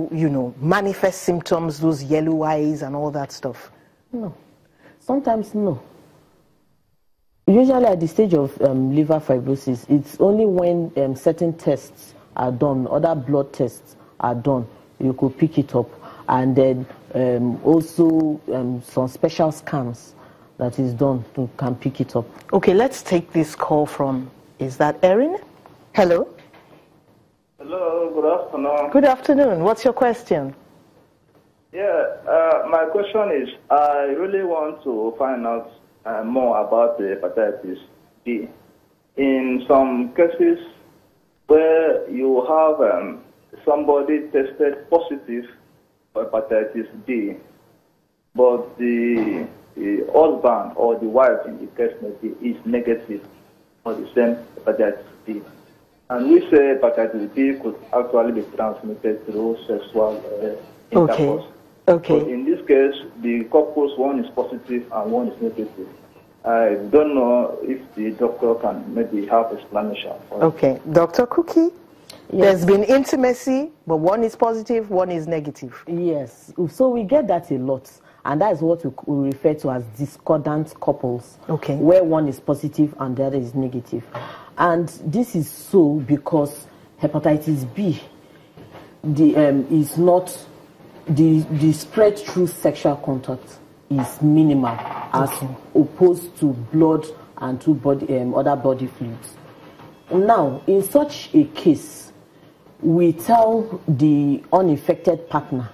to, you know, manifest symptoms, those yellow eyes and all that stuff? No. Sometimes no. Usually at the stage of liver fibrosis, it's only when certain tests are done, other blood tests are done, you could pick it up. And then also some special scans that is done to can pick it up. Okay, let's take this call from, is that Erin? Hello? Hello, good afternoon. Good afternoon. What's your question? Yeah, my question is, I really want to find out more about the hepatitis B. In some cases where you have somebody tested positive for hepatitis B, but the husband or the wife in the case maybe is negative for the same hepatitis B. And we say hepatitis B could actually be transmitted through sexual intercourse. Okay. But in this case, the couples, one is positive and one is negative. I don't know if the doctor can maybe have explanation for Okay. Dr. Cookie? Yes. There's been intimacy, but one is positive, one is negative. Yes. So we get that a lot. And that is what we refer to as discordant couples. Okay. Where one is positive and the other is negative. And this is so because hepatitis B is not, the spread through sexual contact is minimal as opposed to blood and to other body fluids. Now, in such a case, we tell the uninfected partner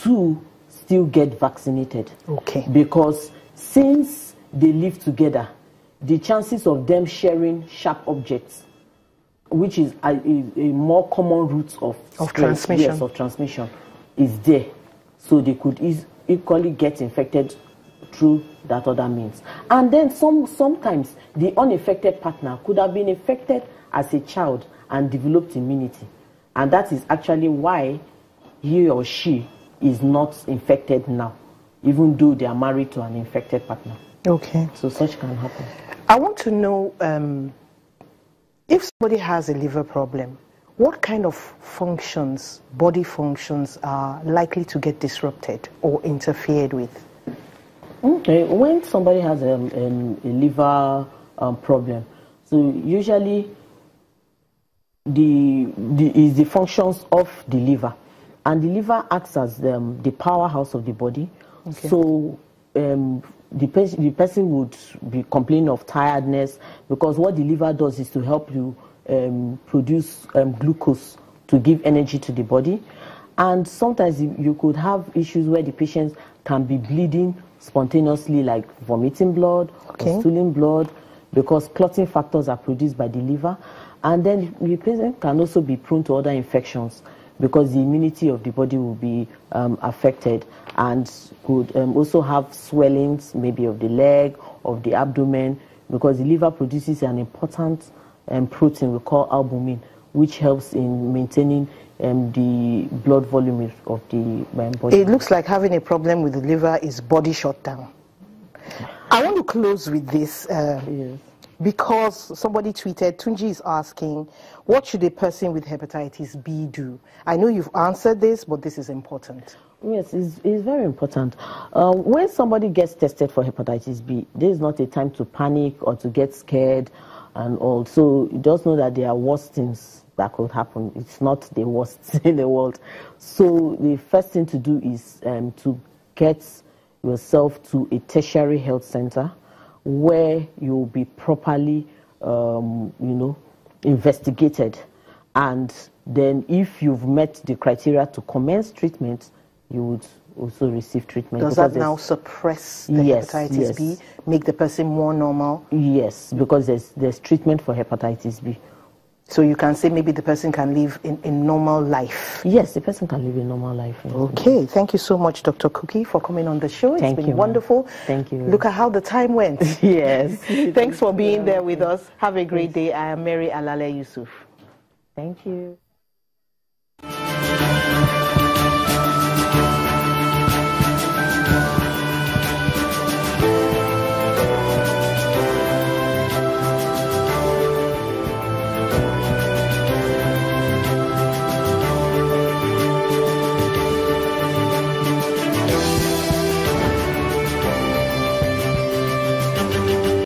to still get vaccinated. Okay. Because since they live together, the chances of them sharing sharp objects, which is a more common route of transmission. Yes, of transmission, is there. So they could equally get infected through that other means. And then sometimes the uninfected partner could have been infected as a child and developed immunity. And that is actually why he or she is not infected now, even though they are married to an infected partner. Okay. So such can happen. I want to know, if somebody has a liver problem, what kind of functions, body functions, are likely to get disrupted or interfered with? Okay, when somebody has a liver problem, so usually the functions of the liver, and the liver acts as the powerhouse of the body. Okay. So the person would be complaining of tiredness, because what the liver does is to help you produce glucose to give energy to the body. And sometimes you could have issues where the patient can be bleeding spontaneously, like vomiting blood or stooling blood, because clotting factors are produced by the liver. And then the patient can also be prone to other infections, because the immunity of the body will be affected, and could also have swellings, maybe of the leg, of the abdomen, because the liver produces an important protein we call albumin, which helps in maintaining the blood volume of the body. It looks like having a problem with the liver is body shutdown. I want to close with this. Yes. Because somebody tweeted, Tunji is asking, what should a person with hepatitis B do? I know you've answered this, but this is important. Yes, it's very important. When somebody gets tested for hepatitis B, this is not a time to panic or to get scared and all. So you just know that there are worse things that could happen. It's not the worst in the world. So the first thing to do is to get yourself to a tertiary health center, where you will be properly, investigated. And then if you've met the criteria to commence treatment, you would also receive treatment. Does that now suppress the hepatitis B, make the person more normal? Yes, because there's treatment for hepatitis B. So you can say maybe the person can live in normal life. Yes, the person can live a normal life. Yes. Okay, thank you so much, Dr. Cookie, for coming on the show. It's been wonderful. Thank you. Look at how the time went. Yes. Thanks for being there with us. Have a great day. I am Mary Alale Yusuf. Thank you.